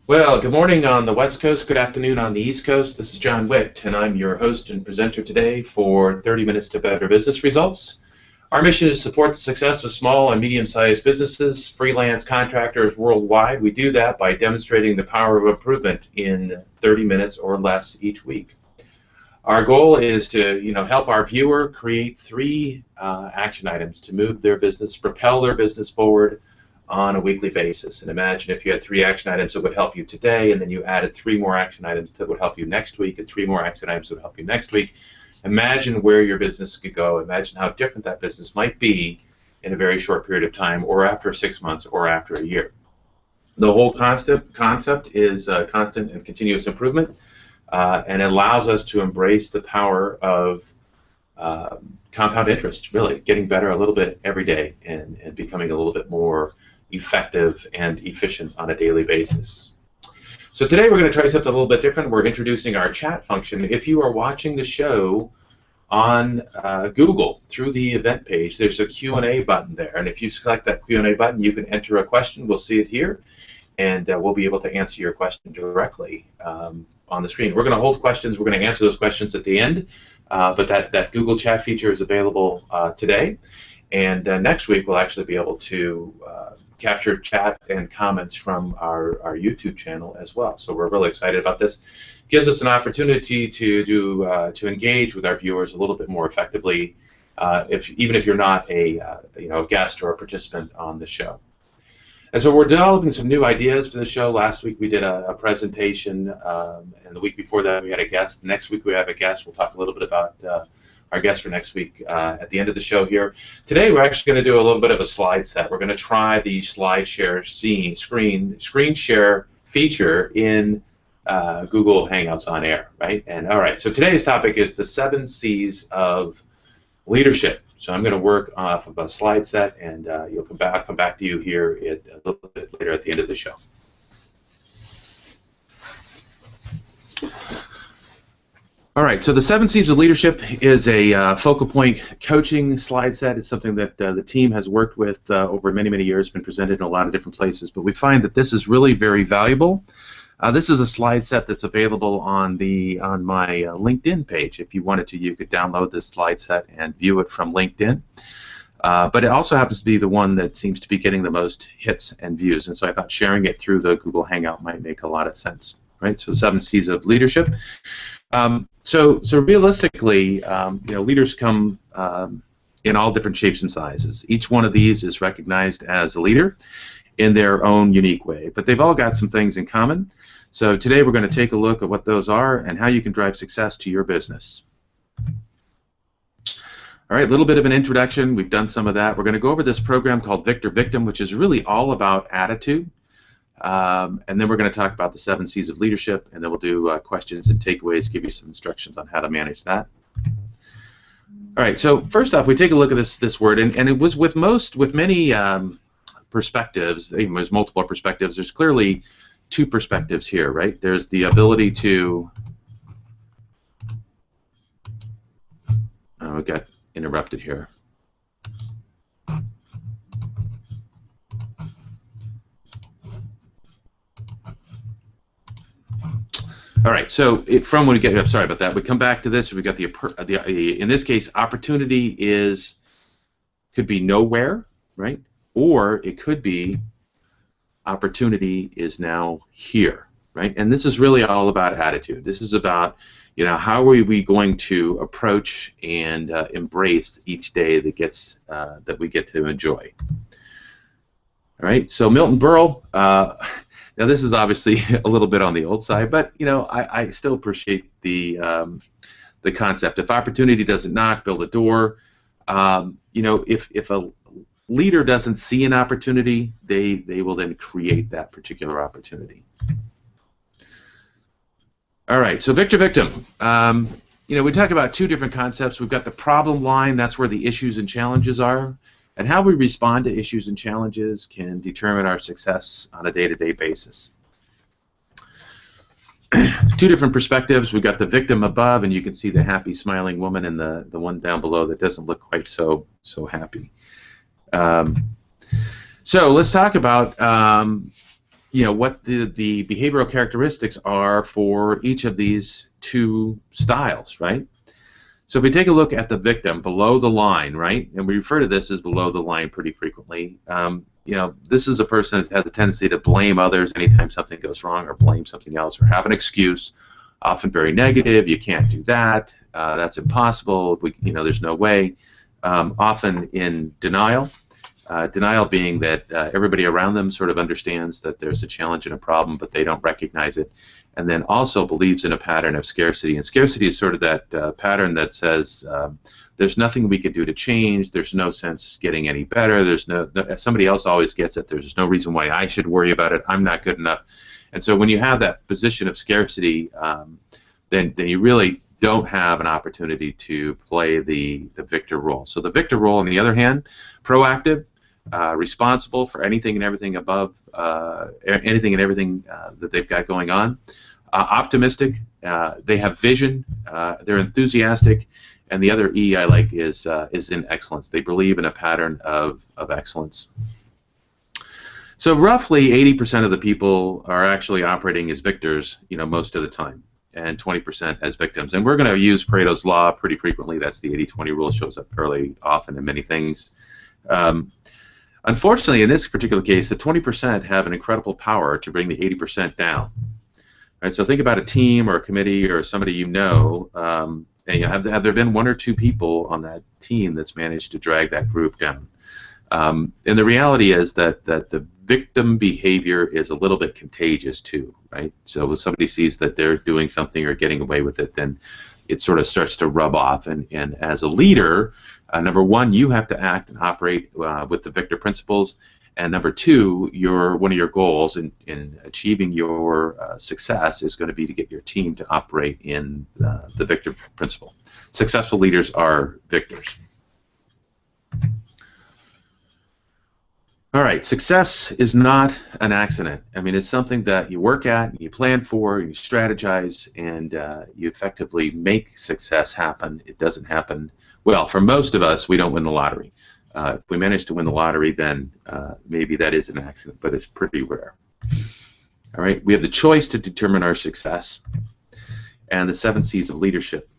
Well, good morning on the West Coast, good afternoon on the East Coast. This is John Witt, and I'm your host and presenter today for 30 Minutes to Better Business Results. Our mission is to support the success of small and medium-sized businesses, freelance contractors worldwide. We do that by demonstrating the power of improvement in 30 minutes or less each week. Our goal is to, help our viewer create three action items to move their business, propel their business forward on a weekly basis. And imagine if you had three action items that would help you today, and then you added three more action items that would help you next week, and three more action items that would help you next week. Imagine where your business could go. Imagine how different that business might be in a very short period of time, or after 6 months, or after a year. The whole concept is constant and continuous improvement, and it allows us to embrace the power of compound interest, really, getting better a little bit every day and becoming a little bit more effective and efficient on a daily basis. So today we're going to try something a little bit different. We're introducing our chat function. If you are watching the show on Google through the event page, there's a Q&A button there, and if you select that Q&A button, you can enter a question. We'll see it here, and we'll be able to answer your question directly on the screen. We're going to hold questions. We're going to answer those questions at the end, but that Google chat feature is available today, and next week we'll actually be able to capture chat and comments from our YouTube channel as well. So we're really excited about this. It gives us an opportunity to engage with our viewers a little bit more effectively, even if you're not a guest or a participant on the show. And so we're developing some new ideas for the show. Last week we did a presentation, and the week before that we had a guest. Next week we have a guest. We'll talk a little bit about our guest for next week at the end of the show here. Today we're actually going to do a little bit of a slide set. We're going to try the slide share screen share feature in Google Hangouts on Air, right? And all right, so today's topic is the 7 C's of leadership. So I'm going to work off of a slide set, and I'll come back to you here a little bit later at the end of the show. All right, so the 7 C's of leadership is a focal point coaching slide set. It's something that the team has worked with over many, many years, been presented in a lot of different places, but we find that this is really very valuable. This is a slide set that's available on my LinkedIn page. If you wanted to, you could download this slide set and view it from LinkedIn. But it also happens to be the one that seems to be getting the most hits and views, and so I thought sharing it through the Google Hangout might make a lot of sense, right? So the 7 C's of leadership. So realistically, leaders come in all different shapes and sizes. Each one of these is recognized as a leader in their own unique way, but they've all got some things in common. So today we're going to take a look at what those are and how you can drive success to your business. All right, a little bit of an introduction. We've done some of that. We're going to go over this program called Victor Victim, which is really all about attitude. And then we're going to talk about the 7 C's of leadership, and then we'll do questions and takeaways, give you some instructions on how to manage that. All right, so first off, we take a look at this word, and it was with many perspectives. There's multiple perspectives. There's clearly 2 perspectives here, right? There's the ability to. Oh, we got interrupted here. All right, so from when we get, I'm sorry about that. We come back to this. We got in this case, opportunity could be nowhere, right? Or it could be opportunity is now here, right? And this is really all about attitude. This is about, how are we going to approach and embrace each day that we get to enjoy. All right, so Milton Berle. Now this is obviously a little bit on the old side, but I still appreciate the concept. If opportunity doesn't knock, build a door. If a leader doesn't see an opportunity, they will then create that particular opportunity. All right, so Victor Victim. We talk about 2 different concepts. We've got the problem line. That's where the issues and challenges are. And how we respond to issues and challenges can determine our success on a day-to-day basis. 2 different perspectives. We've got the victim above, and you can see the happy, smiling woman, and the one down below that doesn't look quite so happy. So let's talk about what the behavioral characteristics are for each of these two styles, right? So if we take a look at the victim below the line, right, and we refer to this as below the line pretty frequently, this is a person that has a tendency to blame others anytime something goes wrong, or blame something else, or have an excuse, often very negative. You can't do that. That's impossible. There's no way. Often in denial. Denial being that everybody around them sort of understands that there's a challenge and a problem, but they don't recognize it. And then also believes in a pattern of scarcity. And scarcity is sort of that pattern that says there's nothing we could do to change. There's no sense getting any better. Somebody else always gets it. There's no reason why I should worry about it. I'm not good enough. And so when you have that position of scarcity, then you really don't have an opportunity to play the victor role. So the victor role, on the other hand, proactive, responsible for anything and everything above, anything and everything that they've got going on. Optimistic, they have vision, they're enthusiastic, and the other E I like is in excellence. They believe in a pattern of excellence. So roughly 80% of the people are actually operating as victors, most of the time, and 20% as victims. And we're going to use Pareto's law pretty frequently. That's the 80-20 rule. It shows up fairly often in many things. Unfortunately, in this particular case, the 20% have an incredible power to bring the 80% down. Right, so think about a team or a committee or somebody and have there been one or two people on that team that's managed to drag that group down? And the reality is that the victim behavior is a little bit contagious too, right? So if somebody sees that they're doing something or getting away with it, then it sort of starts to rub off. And as a leader, number one, you have to act and operate with the victor principles. And number two, one of your goals in achieving your success is going to be to get your team to operate in the victor principle. Successful leaders are victors. All right, success is not an accident. I mean, it's something that you work at, you plan for, you strategize, and you effectively make success happen. It doesn't happen, well, for most of us, we don't win the lottery. If we manage to win the lottery, then maybe that is an accident, but it's pretty rare. All right, we have the choice to determine our success, and the 7 C's of leadership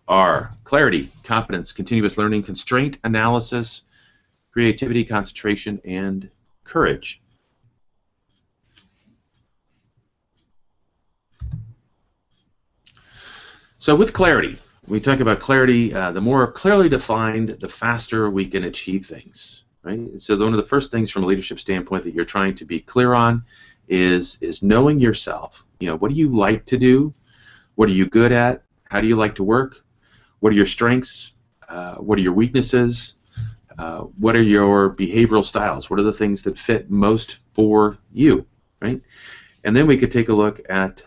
are clarity, competence, continuous learning, constraint, analysis, creativity, concentration, and courage. So with clarity, we talk about clarity, the more clearly defined, the faster we can achieve things, right? So one of the first things from a leadership standpoint that you're trying to be clear on is knowing yourself. What do you like to do? What are you good at? How do you like to work? What are your strengths? What are your weaknesses? What are your behavioral styles? What are the things that fit most for you, right? And then we could take a look at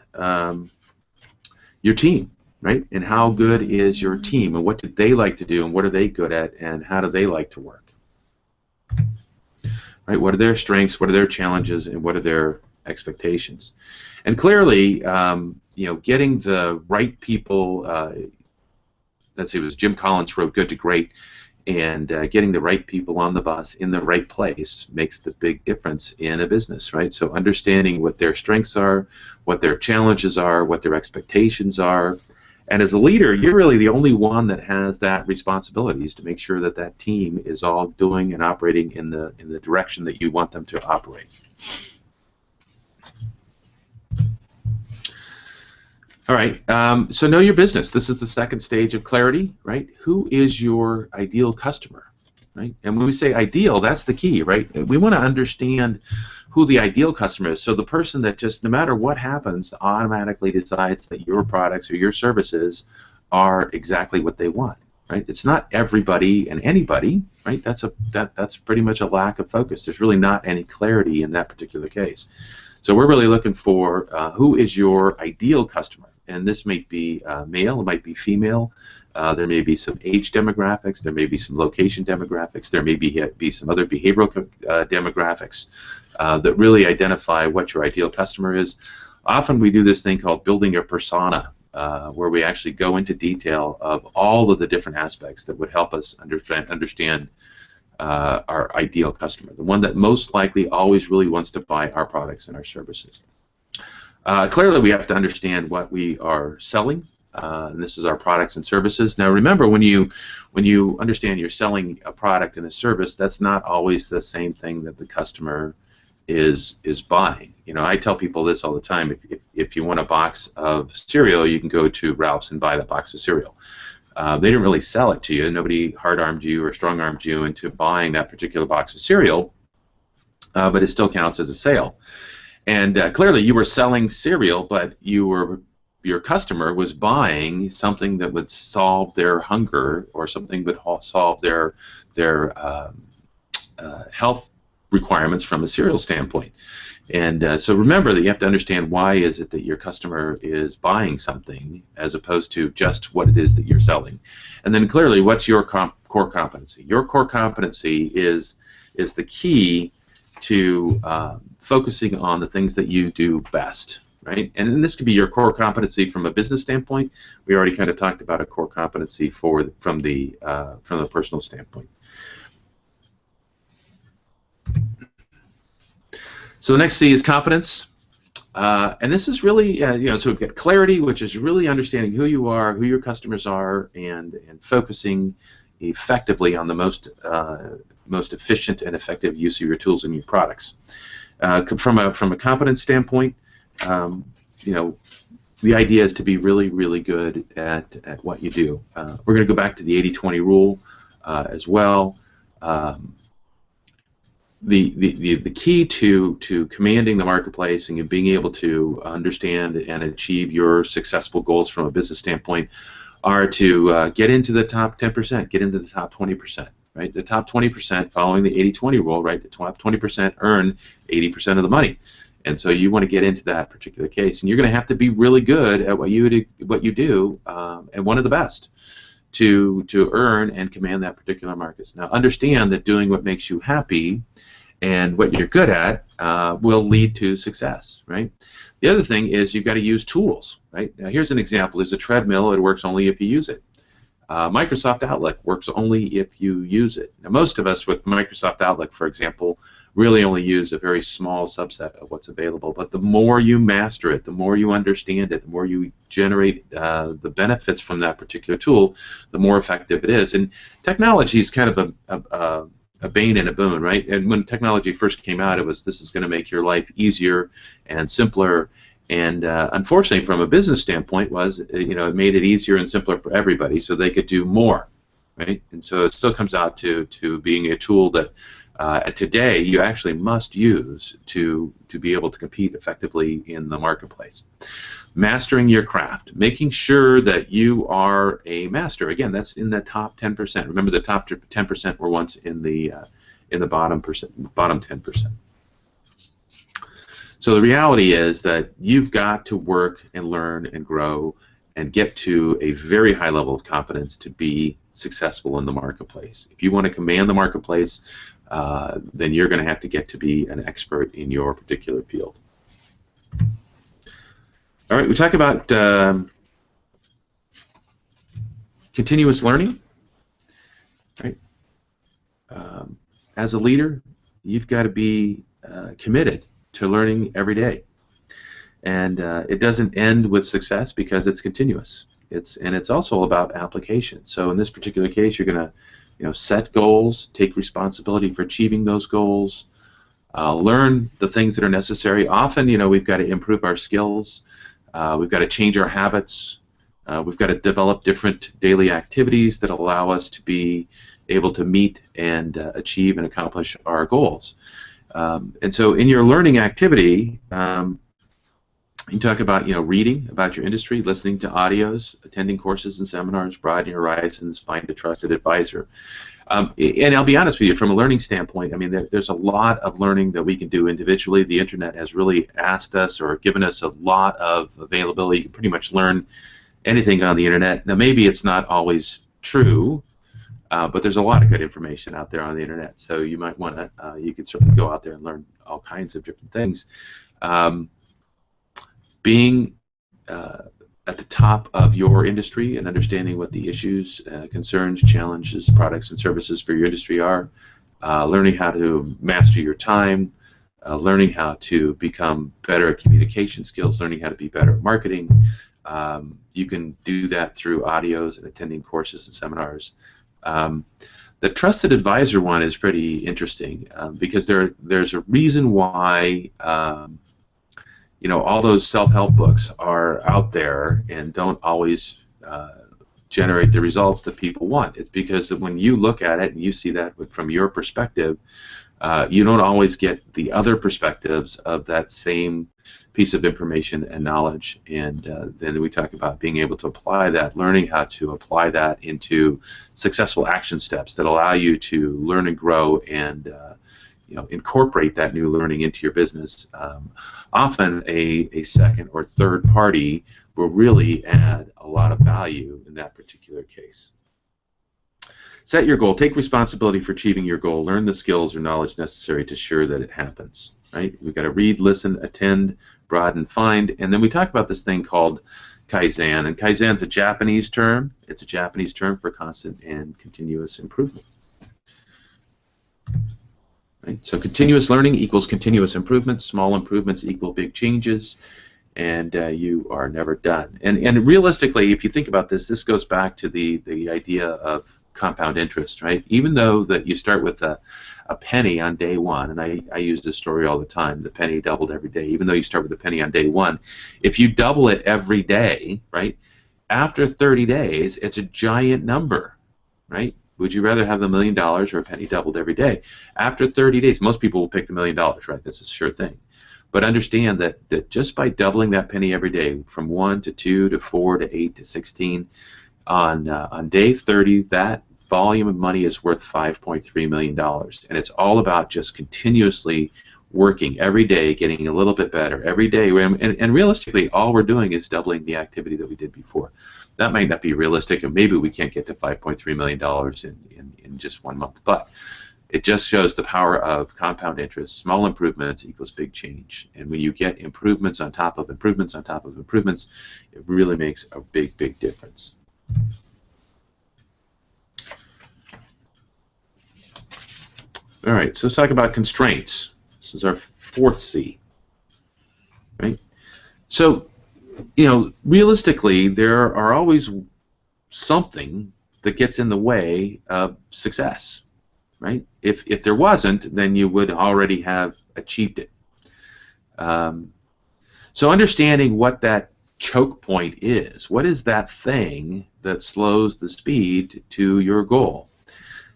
your team, right? And how good is your team, and what do they like to do, and what are they good at, and how do they like to work, right? What are their strengths? What are their challenges? And what are their expectations? And clearly, getting the right people. Let's see, it was Jim Collins wrote "Good to Great." And getting the right people on the bus in the right place makes the big difference in a business, right? So understanding what their strengths are, what their challenges are, what their expectations are. And as a leader, you're really the only one that has that responsibility, is to make sure that that team is all doing and operating in the direction that you want them to operate. All right, so know your business. This is the second stage of clarity, right? Who is your ideal customer, right? And when we say ideal, that's the key, right? We want to understand who the ideal customer is. So the person that just, no matter what happens, automatically decides that your products or your services are exactly what they want, right? It's not everybody and anybody, right? That's pretty much a lack of focus. There's really not any clarity in that particular case. So we're really looking for who is your ideal customer. And this might be male, it might be female, there may be some age demographics, there may be some location demographics, there may be some other behavioral demographics that really identify what your ideal customer is. Often we do this thing called building a persona, where we actually go into detail of all of the different aspects that would help us understand our ideal customer, the one that most likely always really wants to buy our products and our services. Clearly, we have to understand what we are selling. And this is our products and services. Now, remember, when you understand you're selling a product and a service, that's not always the same thing that the customer is buying. You know, I tell people this all the time. If you want a box of cereal, you can go to Ralph's and buy that box of cereal. They didn't really sell it to you. Nobody hard-armed you or strong-armed you into buying that particular box of cereal, but it still counts as a sale. And clearly, you were selling cereal, but your customer was buying something that would solve their hunger or something that would solve their health requirements from a cereal standpoint. And so remember that you have to understand why is it that your customer is buying something as opposed to just what it is that you're selling. And then clearly, what's your core competency? Your core competency is the key to focusing on the things that you do best, right? And this could be your core competency from a business standpoint. We already kind of talked about a core competency from the personal standpoint. So the next C is competence, and this is really, so we've got clarity, which is really understanding who you are, who your customers are, and focusing effectively on the most efficient and effective use of your tools and your products. From a competence standpoint, the idea is to be really, really good at what you do. We're going to go back to the 80-20 rule as well. The key to commanding the marketplace and being able to understand and achieve your successful goals from a business standpoint are to get into the top 10%, get into the top 20%, right? The top 20% following the 80-20 rule, right? The top 20% earn 80% of the money, and so you want to get into that particular case, and you're going to have to be really good at what you do, and one of the best to earn and command that particular market. Now, understand that doing what makes you happy and what you're good at will lead to success, right? The other thing is you've got to use tools, right? Now, here's an example. There's a treadmill. It works only if you use it. Microsoft Outlook works only if you use it. Now, most of us with Microsoft Outlook, for example, really only use a very small subset of what's available. But the more you master it, the more you understand it, the more you generate the benefits from that particular tool, the more effective it is. And technology is kind of a bane and a boon, right? And when technology first came out, it was this is going to make your life easier and simpler. And unfortunately, from a business standpoint, it made it easier and simpler for everybody, so they could do more, right? And so it still comes out to being a tool that today you actually must use to be able to compete effectively in the marketplace. Mastering your craft, making sure that you are a master. Again, that's in the top 10%. Remember, the top 10% were once in the bottom 10%. So the reality is that you've got to work and learn and grow and get to a very high level of competence to be successful in the marketplace. If you want to command the marketplace, then you're going to have to get to be an expert in your particular field. All right, we talk about continuous learning. Right? As a leader, you've got to be committed to learning every day, and it doesn't end with success because it's continuous. It's also about application. So in this particular case, you're going to set goals, take responsibility for achieving those goals, learn the things that are necessary. Often, we've got to improve our skills, we've got to change our habits, we've got to develop different daily activities that allow us to be able to meet and achieve and accomplish our goals. And so in your learning activity, you talk about reading about your industry, listening to audios, attending courses and seminars, broaden your horizons, find a trusted advisor. And I'll be honest with you, from a learning standpoint, I mean, there's a lot of learning that we can do individually. The internet has really asked us or given us a lot of availability. You can pretty much learn anything on the internet. Now, maybe it's not always true, but there's a lot of good information out there on the internet. So you might want to, you could certainly go out there and learn all kinds of different things. Being at the top of your industry and understanding what the issues, concerns, challenges, products, and services for your industry are learning how to master your time, learning how to become better at communication skills, learning how to be better at marketing. You can do that through audios and attending courses and seminars. The trusted advisor one is pretty interesting because there's a reason why all those self-help books are out there and don't always generate the results that people want. It's because when you look at it and you see that from your perspective, you don't always get the other perspectives of that same piece of information and knowledge. And then we talk about being able to apply that, learning how to apply that into successful action steps that allow you to learn and grow and incorporate that new learning into your business. Often a second or third party will really add a lot of value in that particular case. Set your goal. Take responsibility for achieving your goal. Learn the skills or knowledge necessary to ensure that it happens. Right? We've got to read, listen, attend, broaden, find, and then we talk about this thing called Kaizen. And Kaizen's a Japanese term. It's a Japanese term for constant and continuous improvement. Right? So continuous learning equals continuous improvement. Small improvements equal big changes, and you are never done. And realistically, if you think about this, this goes back to the idea of compound interest, right? Even though that you start with a penny on day one, and I use this story all the time, the penny doubled every day. Even though you start with a penny on day one, if you double it every day, right, after 30 days, it's a giant number, right? Would you rather have $1 million or a penny doubled every day? After 30 days, most people will pick the $1 million, right? That's a sure thing. But understand that just by doubling that penny every day, from 1 to 2 to 4 to 8 to 16, on day 30, that volume of money is worth $5.3 million. And it's all about just continuously working every day, getting a little bit better every day. And realistically, all we're doing is doubling the activity that we did before. That might not be realistic, and maybe we can't get to $5.3 million in just 1 month. But it just shows the power of compound interest. Small improvements equals big change. And when you get improvements on top of improvements on top of improvements, it really makes a big, big difference. All right, so let's talk about constraints. This is our fourth C, right? So, realistically, there are always something that gets in the way of success, right? If there wasn't, then you would already have achieved it. So understanding what that choke point is, what is that thing that slows the speed to your goal?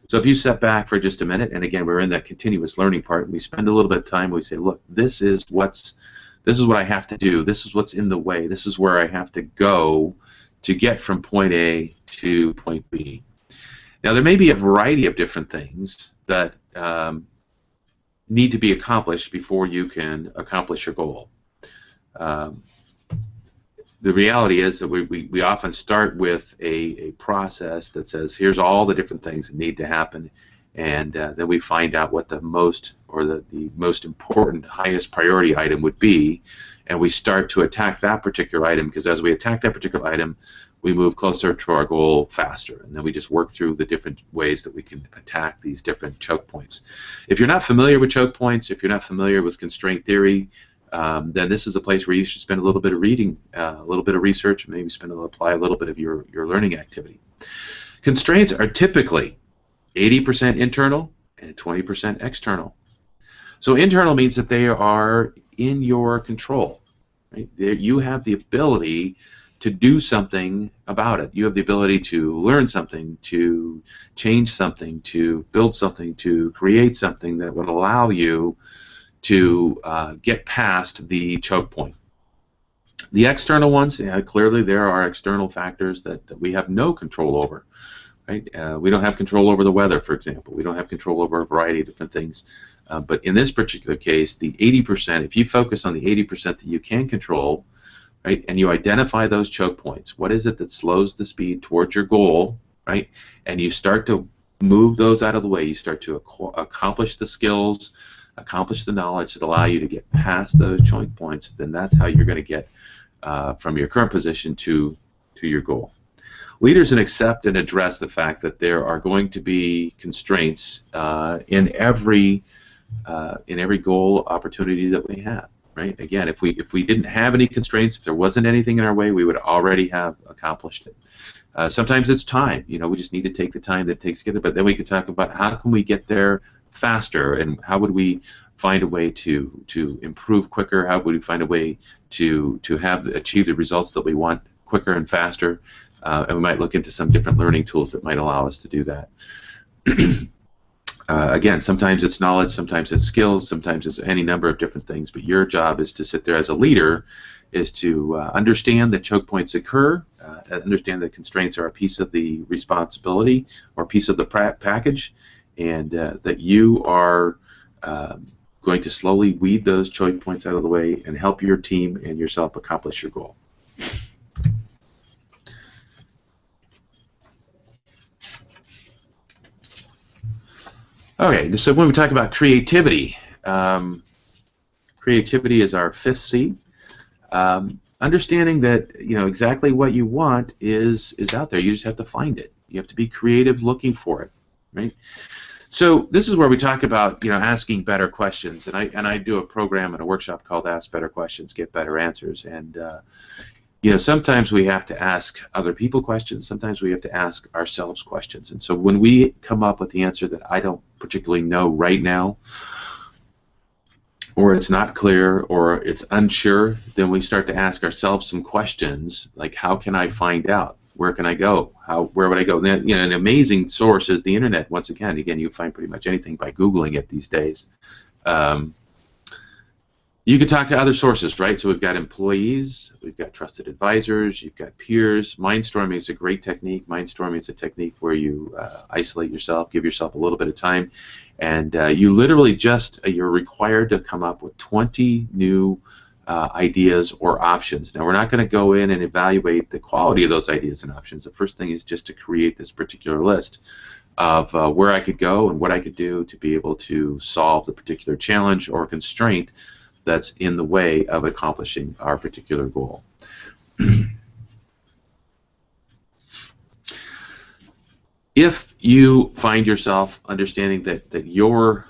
So if you step back for just a minute, and again, we're in that continuous learning part, and we spend a little bit of time, we say, look, this is what I have to do, this is what's in the way, this is where I have to go to get from point A to point B. Now, there may be a variety of different things that need to be accomplished before you can accomplish your goal. The reality is that we often start with a process that says, here's all the different things that need to happen, and then we find out what the most important, highest priority item would be, and we start to attack that particular item, because as we attack that particular item, we move closer to our goal faster, and then we just work through the different ways that we can attack these different choke points. If you're not familiar with choke points, if you're not familiar with constraint theory, then this is a place where you should spend a little bit of reading, a little bit of research, and maybe apply a little bit of your learning activity. Constraints are typically 80% internal and 20% external. So internal means that they are in your control. Right? You have the ability to do something about it. You have the ability to learn something, to change something, to build something, to create something that would allow you to get past the choke point. The external ones, clearly there are external factors that we have no control over. Right? We don't have control over the weather, for example. We don't have control over a variety of different things. But in this particular case, the 80%, if you focus on the 80% that you can control, right, and you identify those choke points, what is it that slows the speed towards your goal, right, and you start to move those out of the way, you start to accomplish the skills, accomplish the knowledge that allow you to get past those choke points, then that's how you're going to get from your current position to your goal. leaders accept and address the fact that there are going to be constraints in every goal opportunity that we have. Right? Again, if we didn't have any constraints, if there wasn't anything in our way, we would already have accomplished it. Sometimes it's time. You know, we just need to take the time that it takes to get there. But then we could talk about how can we get there faster, and how would we find a way to improve quicker? How would we find a way to achieve the results that we want quicker and faster? And we might look into some different learning tools that might allow us to do that. Again, sometimes it's knowledge, sometimes it's skills, sometimes it's any number of different things, but your job is to sit there as a leader, is to understand that choke points occur, understand that constraints are a piece of the responsibility or piece of the package, and that you are going to slowly weed those choke points out of the way and help your team and yourself accomplish your goal. Okay, so when we talk about creativity, creativity is our 5th C. Understanding that exactly what you want is out there. You just have to find it. You have to be creative, looking for it, right? So this is where we talk about asking better questions, and I do a program and a workshop called Ask Better Questions, Get Better Answers, and sometimes we have to ask other people questions, sometimes we have to ask ourselves questions. And so when we come up with the answer that I don't particularly know right now, or it's not clear, or it's unsure, then we start to ask ourselves some questions like, how can I find out? Where can I go? Where would I go? And, an amazing source is the internet. Once again, you find pretty much anything by Googling it these days. You can talk to other sources, right? So we've got employees, we've got trusted advisors, you've got peers. Mindstorming is a great technique. Mindstorming is a technique where you isolate yourself, give yourself a little bit of time, and you literally you're required to come up with 20 new ideas or options. Now, we're not going to go in and evaluate the quality of those ideas and options. The first thing is just to create this particular list of where I could go and what I could do to be able to solve the particular challenge or constraint that's in the way of accomplishing our particular goal. If you find yourself understanding that you're,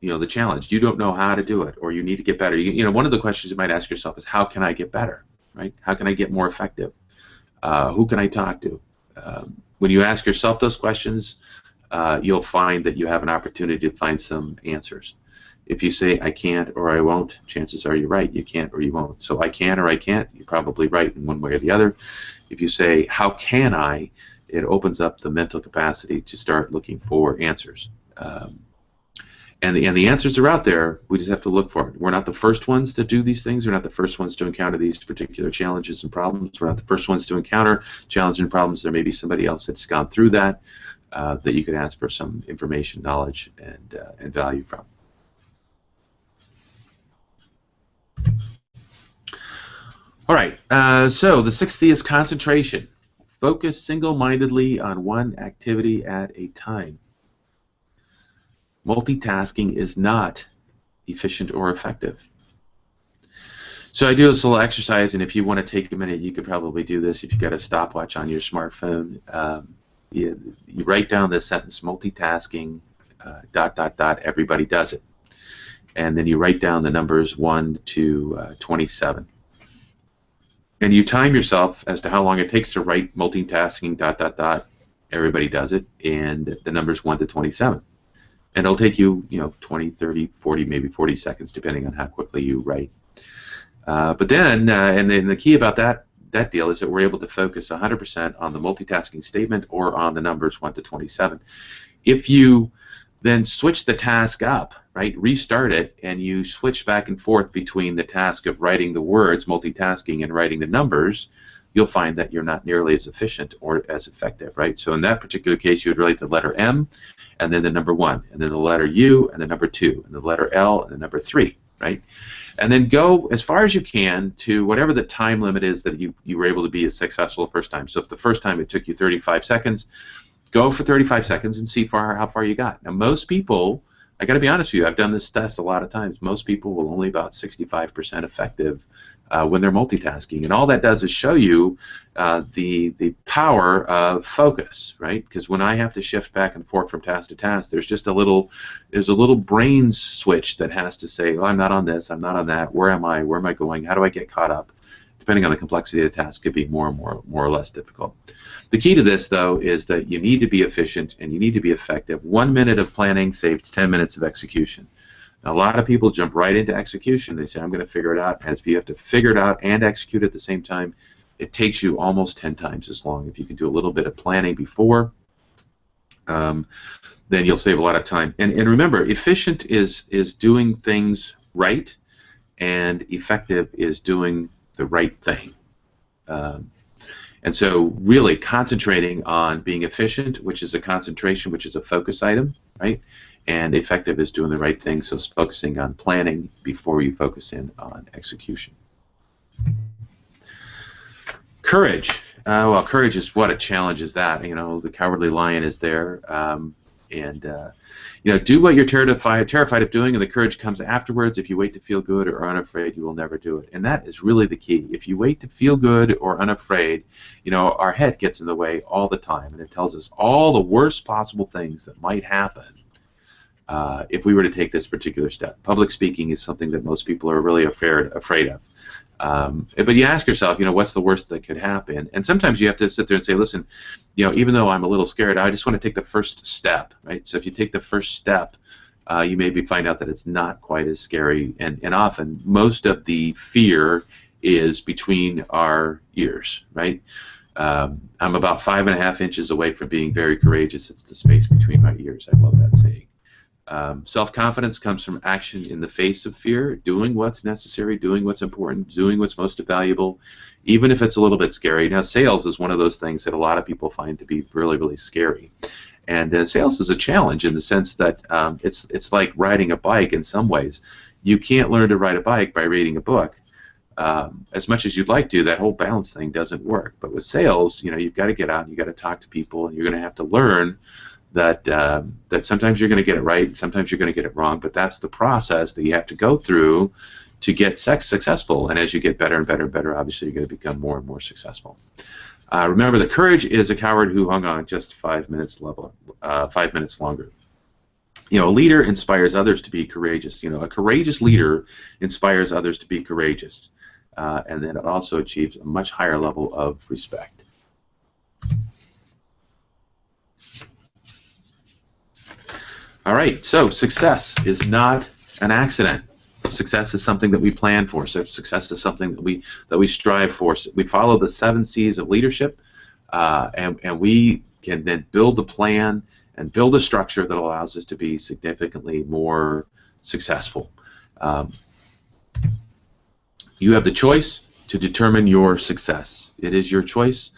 the challenge, you don't know how to do it, or you need to get better, one of the questions you might ask yourself is, how can I get better, right? How can I get more effective? Who can I talk to? When you ask yourself those questions, you'll find that you have an opportunity to find some answers. If you say, I can't or I won't, chances are you're right. You can't or you won't. So I can or I can't, you're probably right in one way or the other. If you say, how can I, it opens up the mental capacity to start looking for answers. And the answers are out there. We just have to look for it. We're not the first ones to do these things. We're not the first ones to encounter these particular challenges and problems. We're not the first ones to encounter challenges and problems. There may be somebody else that's gone through that that you can ask for some information, knowledge, and value from. All right, so the 6th C is concentration. Focus single-mindedly on one activity at a time. Multitasking is not efficient or effective. So I do this little exercise, and if you want to take a minute, you could probably do this if you've got a stopwatch on your smartphone. You write down this sentence, multitasking, ... everybody does it. And then you write down the numbers 1 to 27. And you time yourself as to how long it takes to write multitasking ... everybody does it, and the numbers 1 to 27. And it'll take you, 20, 30, 40, maybe 40 seconds, depending on how quickly you write. But then, and then the key about that deal is that we're able to focus 100% on the multitasking statement or on the numbers 1 to 27. If you then switch the task up, right, restart it, and you switch back and forth between the task of writing the words, multitasking, and writing the numbers, you'll find that you're not nearly as efficient or as effective, right? So in that particular case, you would write the letter M, and then the number 1, and then the letter U, and the number 2, and the letter L, and the number 3, right? And then go as far as you can to whatever the time limit is that you were able to be as successful the first time. So if the first time it took you 35 seconds, go for 35 seconds and see how far you got. Now, most people I got to be honest with you, I've done this test a lot of times. Most people will only about 65% effective when they're multitasking, and all that does is show you the power of focus, right? Because when I have to shift back and forth from task to task, there's a little brain switch that has to say, oh, I'm not on this, I'm not on that. Where am I? Where am I going? How do I get caught up? Depending on the complexity of the task, could be more or less difficult. The key to this, though, is that you need to be efficient and you need to be effective. 1 minute of planning saves 10 minutes of execution. Now, a lot of people jump right into execution. They say, I'm going to figure it out. And if you have to figure it out and execute at the same time, it takes you almost 10 times as long. If you can do a little bit of planning before, then you'll save a lot of time. And remember, efficient is doing things right, and effective is doing the right thing. And so really concentrating on being efficient, which is a concentration, which is a focus item, right? And effective is doing the right thing, so it's focusing on planning before you focus in on execution. Courage. Well, courage is what a challenge is that. You know, the cowardly lion is there. You know, do what you're terrified of doing, and the courage comes afterwards. If you wait to feel good or unafraid, you will never do it. And that is really the key. If you wait to feel good or unafraid, you know, our head gets in the way all the time, and it tells us all the worst possible things that might happen if we were to take this particular step. Public speaking is something that most people are really afraid of. But you ask yourself, you know, what's the worst that could happen? And sometimes you have to sit there and say, listen, you know, even though I'm a little scared, I just want to take the first step, right? So if you take the first step, you maybe find out that it's not quite as scary. And often, most of the fear is between our ears, right? I'm about 5.5 inches away from being very courageous. It's the space between my ears. I love that saying. Self-confidence comes from action in the face of fear, doing what's necessary, doing what's important, doing what's most valuable, even if it's a little bit scary. Now, sales is one of those things that a lot of people find to be really, really scary. And sales is a challenge in the sense that it's like riding a bike in some ways. You can't learn to ride a bike by reading a book. As much as you'd like to, that whole balance thing doesn't work. But with sales, you know, you've got to get out and you've got to talk to people, and you're going to have to learn that sometimes you're going to get it right, sometimes you're going to get it wrong, but that's the process that you have to go through to get successful. And as you get better and better and better, obviously you're going to become more and more successful. Remember that courage is a coward who hung on just 5 minutes longer. You know, a leader inspires others to be courageous. You know, a courageous leader inspires others to be courageous, and then it also achieves a much higher level of respect. All right, so success is not an accident. Success is something that we plan for. So success is something that we strive for. So we follow the 7 C's of leadership, and we can then build the plan and build a structure that allows us to be significantly more successful. You have the choice to determine your success. It is your choice.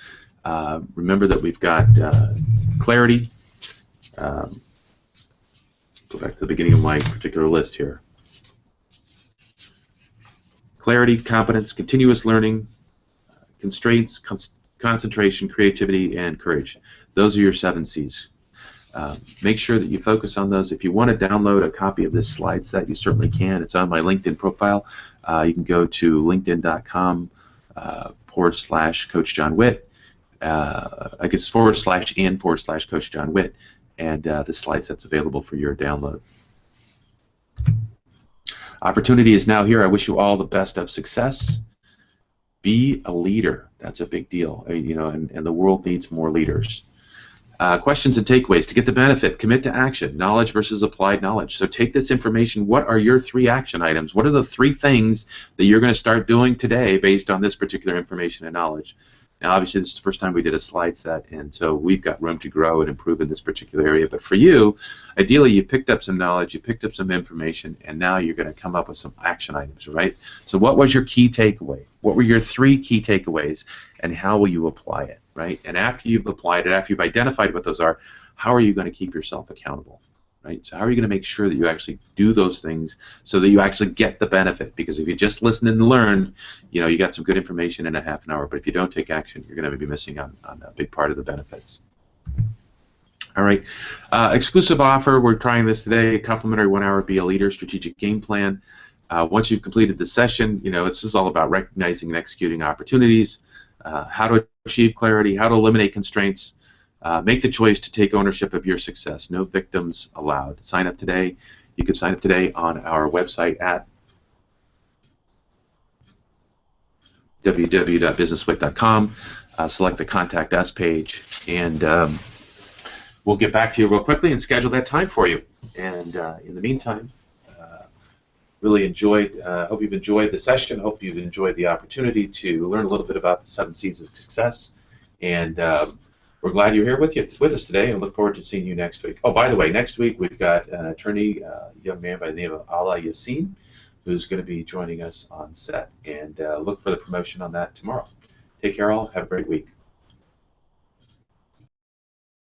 Remember that we've got clarity. Go back to the beginning of my particular list here. Clarity, competence, continuous learning, constraints, concentration, creativity, and courage. Those are your 7 C's. Make sure that you focus on those. If you want to download a copy of this slide set, you certainly can. It's on my LinkedIn profile. You can go to linkedin.com /Coach John Witt. I guess /Coach John Witt. And the slide set's available for your download. Opportunity is now here. I wish you all the best of success. Be a leader. That's a big deal. You know, and the world needs more leaders. Questions and takeaways. To get the benefit, commit to action. Knowledge versus applied knowledge. So take this information. What are your 3 action items? What are the 3 things that you're going to start doing today based on this particular information and knowledge? Now, obviously, this is the first time we did a slide set, and so we've got room to grow and improve in this particular area. But for you, ideally, you picked up some knowledge, you picked up some information, and now you're going to come up with some action items, right? So what was your key takeaway? What were your 3 key takeaways, and how will you apply it, right? And after you've applied it, after you've identified what those are, how are you going to keep yourself accountable? Right? So how are you going to make sure that you actually do those things so that you actually get the benefit? Because if you just listen and learn, you know, you got some good information in a half an hour, but if you don't take action, you're going to be missing on a big part of the benefits. All right. Exclusive offer. We're trying this today. Complimentary 1-hour Be a Leader strategic game plan. Once you've completed the session, this is all about recognizing and executing opportunities, how to achieve clarity, how to eliminate constraints, make the choice to take ownership of your success. No victims allowed. Sign up today. You can sign up today on our website at www.businessweek.com. Select the Contact Us page, and we'll get back to you real quickly and schedule that time for you. And in the meantime, really enjoyed, hope you've enjoyed the session, hope you've enjoyed the opportunity to learn a little bit about the 7 C's of success. And we're glad you're here with us today, and look forward to seeing you next week. Oh, by the way, next week we've got an attorney, young man by the name of Ala Yassin, who's going to be joining us on set. And look for the promotion on that tomorrow. Take care all. Have a great week.